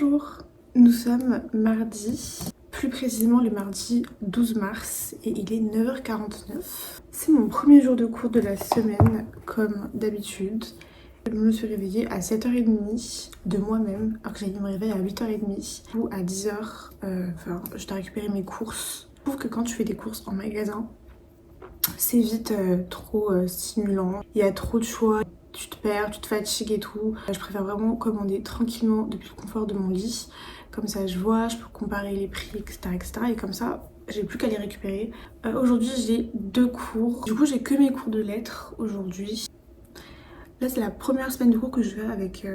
Bonjour, nous sommes mardi, plus précisément le mardi 12 mars et il est 9h49. C'est mon premier jour de cours de la semaine comme d'habitude. Je me suis réveillée à 7h30 de moi-même alors que j'allais me réveiller à 8h30 ou à 10h. Je dois récupérer mes courses. Je trouve que quand tu fais des courses en magasin, c'est vite trop stimulant. Il y a trop de choix. Tu te perds, tu te fatigues et tout. Je préfère vraiment commander tranquillement depuis le confort de mon lit. Comme ça, je vois, je peux comparer les prix, etc. etc. Et comme ça, j'ai plus qu'à les récupérer. Aujourd'hui, j'ai 2 cours. Du coup, j'ai que mes cours de lettres aujourd'hui. Là, c'est la première semaine de cours que je fais avec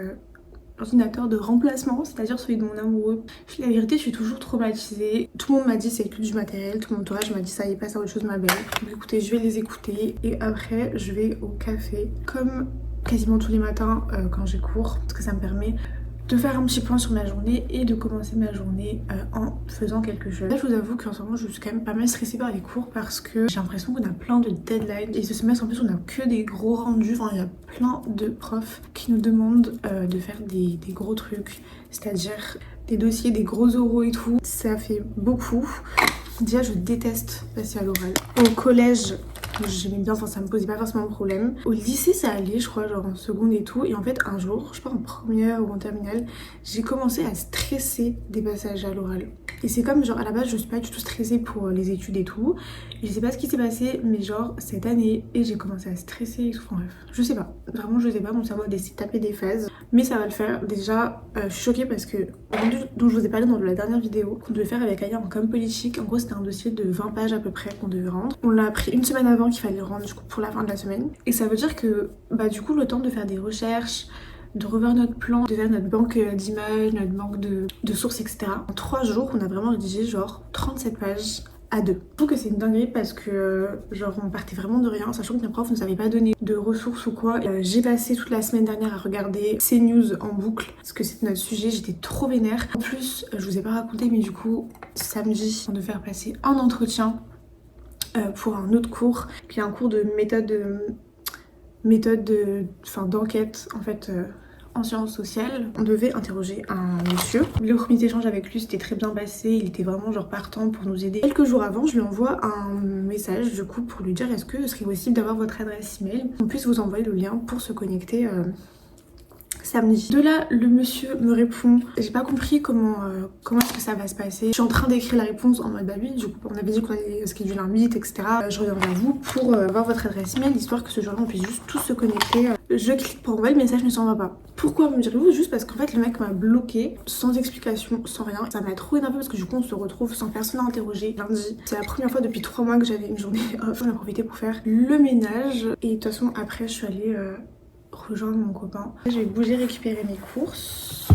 l'ordinateur de remplacement, c'est-à-dire celui de mon amoureux. La vérité, je suis toujours traumatisée. Tout le monde m'a dit c'est que du matériel, tout mon entourage m'a dit ça y est, passe à autre chose ma belle. Donc écoutez, je vais les écouter et après je vais au café comme quasiment tous les matins quand j'ai cours parce que ça me permet de faire un petit point sur ma journée et de commencer ma journée en faisant quelque chose. Là, je vous avoue qu'en ce moment, je suis quand même pas mal stressée par les cours parce que j'ai l'impression qu'on a plein de deadlines. Et ce semestre, en plus, on a que des gros rendus. Enfin, il y a plein de profs qui nous demandent de faire des gros trucs, c'est-à-dire des dossiers, des gros oraux et tout. Ça fait beaucoup. Déjà, je déteste passer à l'oral. Au collège, j'aimais bien, enfin ça me posait pas forcément de problème. Au lycée ça allait je crois, genre en seconde et tout. Et en fait un jour, je sais pas en première ou en terminale, j'ai commencé à stresser des passages à l'oral. Et c'est comme genre à la base je suis pas du tout stressée pour les études et tout. Et je sais pas ce qui s'est passé mais genre cette année et j'ai commencé à stresser et tout. Enfin bref, je sais pas. Vraiment je sais pas, mon cerveau a décidé de taper des phases. Mais ça va le faire. Déjà je suis choquée parce que le rendu dont je vous ai parlé dans la dernière vidéo qu'on devait faire avec Aya en com politique, en gros c'était un dossier de 20 pages à peu près qu'on devait rendre. On l'a appris une semaine avant qu'il fallait le rendre du coup pour la fin de la semaine. Et ça veut dire que bah du coup le temps de faire des recherches, de revoir notre plan, de faire notre banque d'images, notre banque de sources, etc. En 3 jours, on a vraiment rédigé genre 37 pages à 2. Je trouve que c'est une dinguerie parce que genre on partait vraiment de rien, sachant que nos profs nous avaient pas donné de ressources ou quoi. J'ai passé toute la semaine dernière à regarder CNews en boucle parce que c'était notre sujet, j'étais trop vénère. En plus, je vous ai pas raconté mais du coup, samedi, on devait faire passer un entretien pour un autre cours, qui est un cours de d'enquête en fait en sciences sociales. On devait interroger un monsieur. Le premier échange avec lui s'était très bien passé, il était vraiment genre partant pour nous aider. Quelques jours avant, je lui envoie un message du coup pour lui dire est-ce que ce serait possible d'avoir votre adresse email, qu'on puisse vous envoyer le lien pour se connecter samedi. De là, le monsieur me répond. J'ai pas compris comment est-ce que ça va se passer. Je suis en train d'écrire la réponse en mode bah oui, du coup on avait dit qu'on allait scheduler un meet, etc. Je reviens vers vous pour avoir votre adresse email, histoire que ce jour-là on puisse juste tous se connecter. Je clique pour envoyer le message, mais ça ne va pas. Pourquoi me direz-vous? Juste parce qu'en fait le mec m'a bloqué sans explication, sans rien. Ça m'a trop énervé parce que du coup on se retrouve sans personne à interroger lundi. C'est la première fois depuis 3 mois que j'avais une journée off. On a profité pour faire le ménage. Et de toute façon après je suis allée rejoindre mon copain. Je vais bouger récupérer mes courses.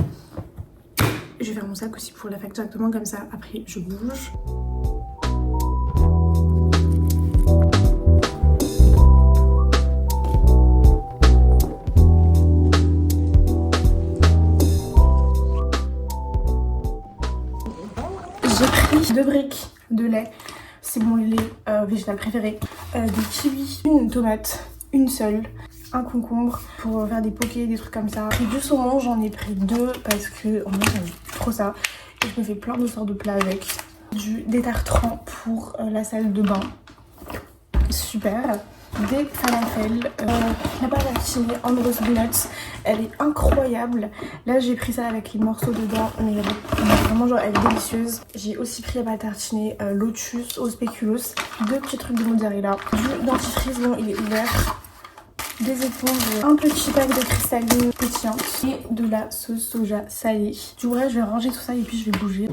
Je vais faire mon sac aussi pour la fac directement comme ça. Après je bouge. J'ai pris 2 briques de lait. C'est mon lait végétal préféré. Des kiwis, une tomate, une seule. Un concombre pour faire des pokés, des trucs comme ça. Et du saumon, j'en ai pris 2 parce que en fait j'aime trop ça. Et je me fais plein de sortes de plats avec. Des tartrans pour la salle de bain. Super. Des falafels. La pâte à tartiner en rose nuts. Elle est incroyable. Là j'ai pris ça avec les morceaux dedans. Mais vraiment genre elle est délicieuse. J'ai aussi pris la pâte à tartiner lotus au spéculoos. 2 petits trucs de mozzarella. Du dentifrice, bon il est ouvert. Des éponges, un petit pack de cristalline pétillante et de la sauce soja salée. Du coup, je vais ranger tout ça et puis je vais bouger.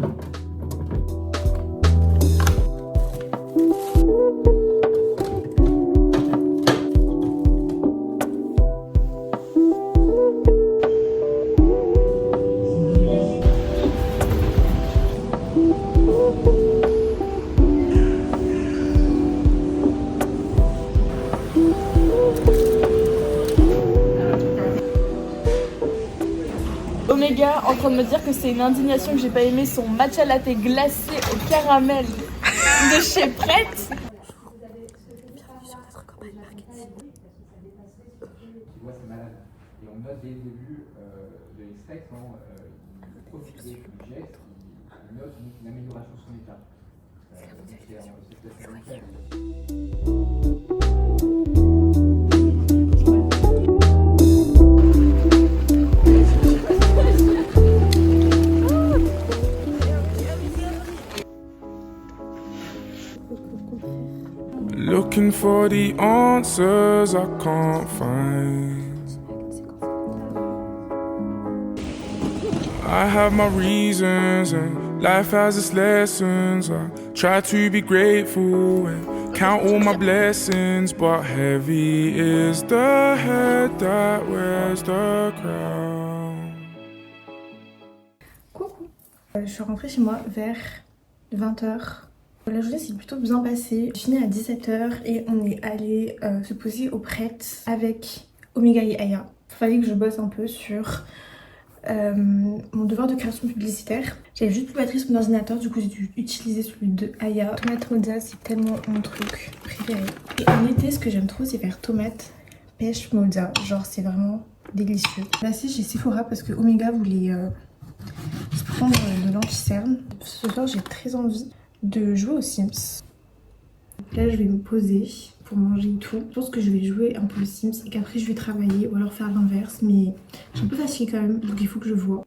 Oméga en train de me dire que c'est une indignation que j'ai pas aimé son matcha latte glacé au caramel de chez Prête. Moi c'est malade. Et on note dès le début de l'extrait quand Looking for the answers I can't find. I have my reasons and life has its lessons. I try to be grateful and count all my blessings, but heavy is the head that wears the crown. Coucou. Je suis rentrée chez moi vers 20h. La journée s'est plutôt bien passée. J'ai fini à 17h et on est allé se poser au Pret avec Omega et Aya. Il fallait que je bosse un peu sur mon devoir de création publicitaire. J'avais juste plus de batterie sur mon ordinateur, du coup j'ai dû utiliser celui de Aya. Tomate mozza, c'est tellement mon truc préféré. Et en été, ce que j'aime trop, c'est faire tomate pêche mozza. Genre c'est vraiment délicieux. Là c'est chez Sephora parce que Omega voulait se prendre de l'anti-cerne. Ce soir j'ai très envie de jouer aux Sims. Là je vais me poser pour manger et tout. Je pense que je vais jouer un peu aux Sims et qu'après je vais travailler ou alors faire l'inverse, mais je suis un peu fatiguée quand même, donc il faut que je vois.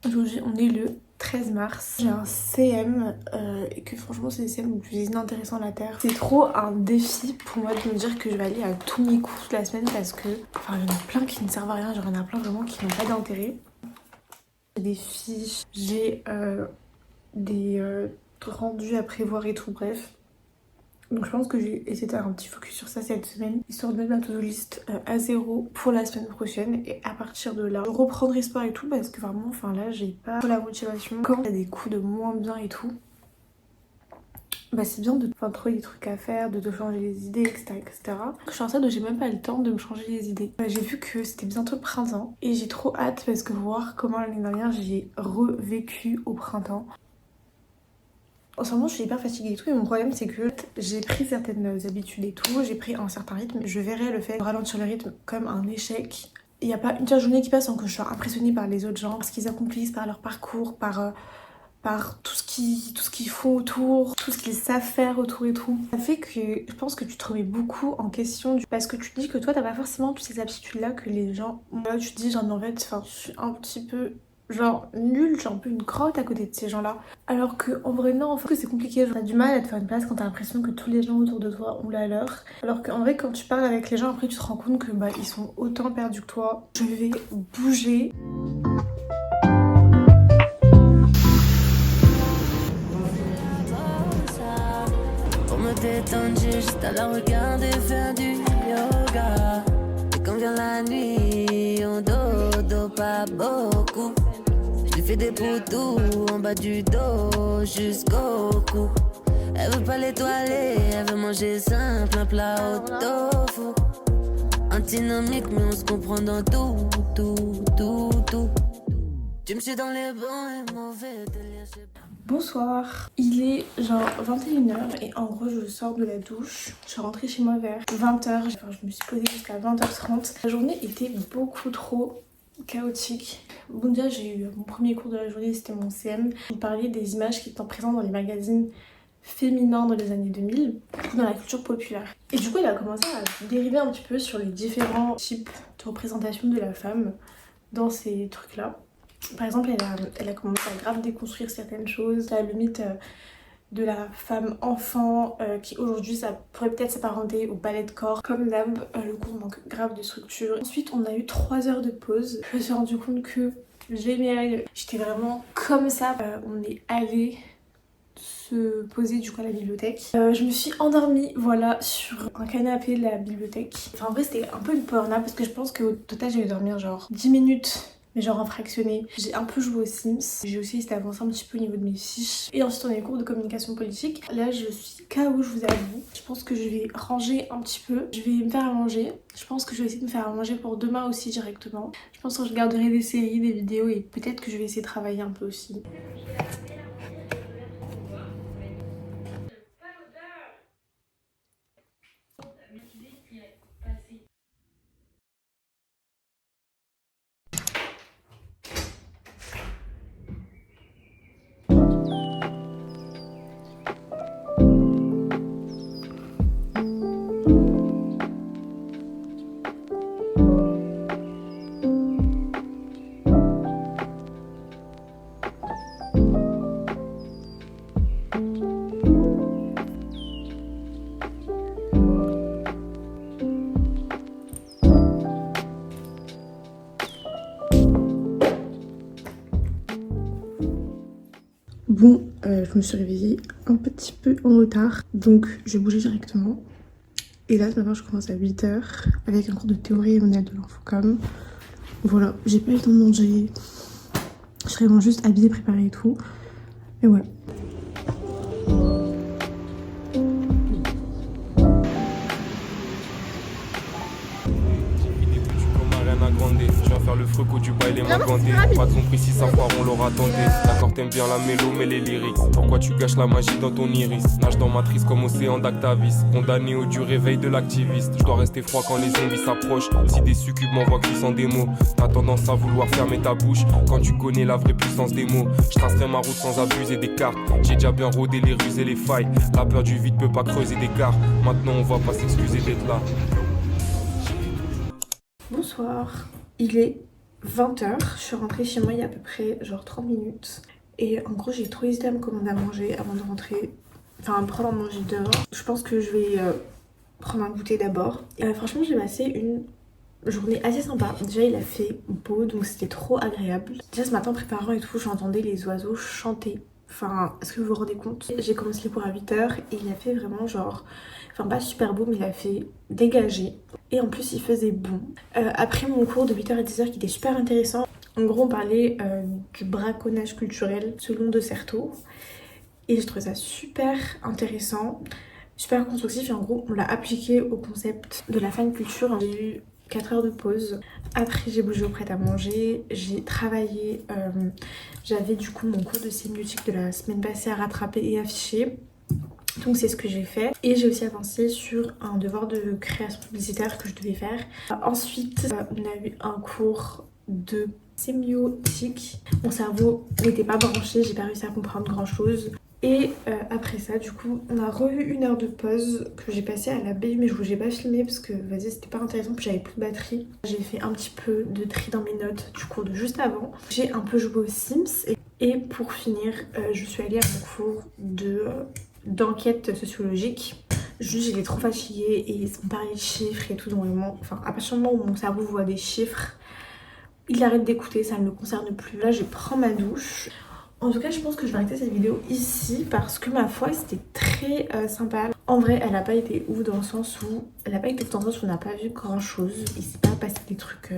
Aujourd'hui on est le 13 mars. J'ai un CM et que franchement c'est le CM le plus inintéressant à la terre. C'est trop un défi pour moi de me dire que je vais aller à tous mes cours toute la semaine parce que enfin il y en a plein qui ne servent à rien, genre il y en a plein vraiment qui n'ont pas d'intérêt. J'ai des fiches, j'ai des rendus à prévoir et tout, bref. Donc je pense que j'ai essayé de faire un petit focus sur ça cette semaine, histoire de mettre ma to-do list à 0 pour la semaine prochaine. Et à partir de là, je reprendrai sport et tout parce que vraiment, enfin là, j'ai pas la motivation. Quand il y a des coups de moins bien et tout, bah c'est bien de trouver des trucs à faire, de te changer les idées, etc. etc. Je suis en stade où j'ai même pas le temps de me changer les idées. J'ai vu que c'était bientôt le printemps et j'ai trop hâte parce que voir comment l'année dernière j'ai revécu au printemps. En ce moment je suis hyper fatiguée et tout, et mon problème c'est que j'ai pris certaines habitudes et tout, j'ai pris un certain rythme. Je verrais le fait de ralentir le rythme comme un échec. Il n'y a pas une seule journée qui passe sans que je sois impressionnée par les autres gens, par ce qu'ils accomplissent, par leur parcours, par tout ce qu'ils font autour, tout ce qu'ils savent faire autour et tout. Ça fait que je pense que tu te remets beaucoup en question parce que tu te dis que toi t'as pas forcément toutes ces aptitudes là que les gens... Là tu te dis genre en fait, je suis un petit peu... genre nulle, je suis un peu une crotte à côté de ces gens-là. Alors que en vrai non, enfin, c'est compliqué, genre, t'as du mal à te faire une place quand t'as l'impression que tous les gens autour de toi ont la leur. Alors qu'en vrai quand tu parles avec les gens, après tu te rends compte que bah ils sont autant perdus que toi. Je vais bouger. Pour me détendre, j'ai juste à la regarder faire du yoga. Et quand vient la nuit, on dodo pas beaucoup. J'ai fait des poutous en bas du dos jusqu'au cou. Elle veut pas l'étoiler, elle veut manger simple, un plat au tofu. Antinomique, mais on se comprend dans tout. Tu me suis dans les bons et mauvais délires. Bonsoir, il est genre 21h et en gros je sors de la douche. Je suis rentrée chez moi vers 20h, enfin, je me suis posée jusqu'à 20h30. La journée était beaucoup trop chaotique. Bon déjà j'ai eu mon premier cours de la journée, c'était mon CM. Il parlait des images qui étaient présentes dans les magazines féminins dans les années 2000, dans la culture populaire. Et du coup il a commencé à dériver un petit peu sur les différents types de représentation de la femme dans ces trucs là. Par exemple, elle a commencé à grave déconstruire certaines choses. La limite, de la femme enfant qui aujourd'hui ça pourrait peut-être s'apparenter au ballet de corps. Comme d'hab, le cours manque grave de structure. Ensuite on a eu 3 heures de pause. Je me suis rendu compte que génial, j'étais vraiment comme ça. On est allé se poser du coup à la bibliothèque. Je me suis endormie voilà sur un canapé de la bibliothèque. Enfin en vrai c'était un peu une power nap parce que je pense qu'au total j'ai dû dormir genre 10 minutes. Mais genre en fractionné. J'ai un peu joué aux Sims. J'ai aussi essayé d'avancer un petit peu au niveau de mes fiches. Et ensuite on a les cours de communication politique. Là je suis KO, je vous avoue. Je pense que je vais ranger un petit peu. Je vais me faire à manger. Je pense que je vais essayer de me faire à manger pour demain aussi directement. Je pense que je regarderai des séries, des vidéos et peut-être que je vais essayer de travailler un peu aussi. Bon, je me suis réveillée un petit peu en retard, donc je vais bouger directement. Et là, ce matin, je commence à 8 h avec un cours de théorie et monnaie de l'infocom. Voilà, j'ai pas eu le temps de manger. Je serais vraiment juste habillée, préparée et tout. Mais ouais. Je viens faire le fruco du bail, les mains gantées. Pas de son précis, savoir, on l'aura tenté. D'accord, t'aimes bien la mélo, mais les lyrics. Pourquoi tu gâches la magie dans ton iris? Nage dans matrice comme océan d'Actavis. Condamné au dur réveil de l'activiste. Je dois rester froid quand les zombies s'approchent. Si des succubes m'envoient glissant des mots, t'as tendance à vouloir fermer ta bouche quand tu connais la vraie puissance des mots. Je tracerai ma route sans abuser des cartes. J'ai déjà bien rodé les ruses et les failles. La peur du vide peut pas creuser d'écart. Maintenant on va pas s'excuser d'être là. Bonsoir, il est 20 h, je suis rentrée chez moi il y a à peu près genre 30 minutes. Et en gros j'ai trop hésité à me commander à manger avant de rentrer, enfin prendre à manger dehors. Je pense que je vais prendre un goûter d'abord. Franchement j'ai passé une journée assez sympa. Déjà il a fait beau donc c'était trop agréable. Déjà ce matin en préparant et tout j'entendais les oiseaux chanter. Enfin, est-ce que vous vous rendez compte? J'ai commencé les cours à 8 h et il a fait vraiment genre... Enfin pas super beau mais il a fait dégager. Et en plus il faisait bon. Après mon cours de 8 h à 10 h qui était super intéressant. En gros on parlait du braconnage culturel selon De Certeau. Et je trouvais ça super intéressant, super constructif. Et en gros on l'a appliqué au concept de la fan culture. J'ai eu 4 heures de pause. Après j'ai bougé au prêt-à-manger, j'ai travaillé, j'avais du coup mon cours de sémiotique de la semaine passée à rattraper et afficher. Donc c'est ce que j'ai fait. Et j'ai aussi avancé sur un devoir de création publicitaire que je devais faire. Ensuite on a eu un cours de sémiotique. Mon cerveau n'était pas branché, j'ai pas réussi à comprendre grand chose. Et après ça du coup on a revu 1 heure de pause que j'ai passé à la baie, mais je vous ai pas filmé parce que vas-y c'était pas intéressant, puis j'avais plus de batterie. J'ai fait un petit peu de tri dans mes notes du cours de juste avant. J'ai un peu joué aux Sims et pour finir je suis allée à mon cours d'enquête sociologique. Juste j'étais trop fatiguée et ils sont parlé de chiffres et tout, donc vraiment, enfin à partir du moment où mon cerveau voit des chiffres, il arrête d'écouter, ça ne me concerne plus. Là je prends ma douche. En tout cas je pense que je vais arrêter cette vidéo ici parce que ma foi c'était très sympa. En vrai elle a pas été ouf dans le sens où on n'a pas vu grand chose. Il s'est pas passé des trucs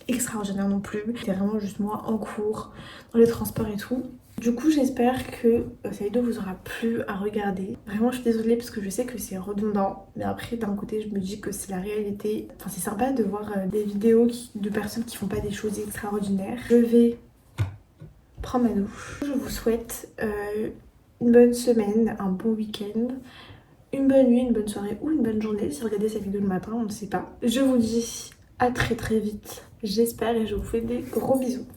extraordinaires non plus. C'était vraiment juste moi en cours, dans les transports et tout. Du coup j'espère que cette vidéo vous aura plu à regarder. Vraiment je suis désolée parce que je sais que c'est redondant. Mais après d'un côté je me dis que c'est la réalité. Enfin c'est sympa de voir des vidéos de personnes qui font pas des choses extraordinaires. Je vais prendre ma douche. Je vous souhaite une bonne semaine, un bon week-end, une bonne nuit, une bonne soirée ou une bonne journée. Si vous regardez cette vidéo le matin, on ne sait pas. Je vous dis à très très vite, j'espère, et je vous fais des gros bisous.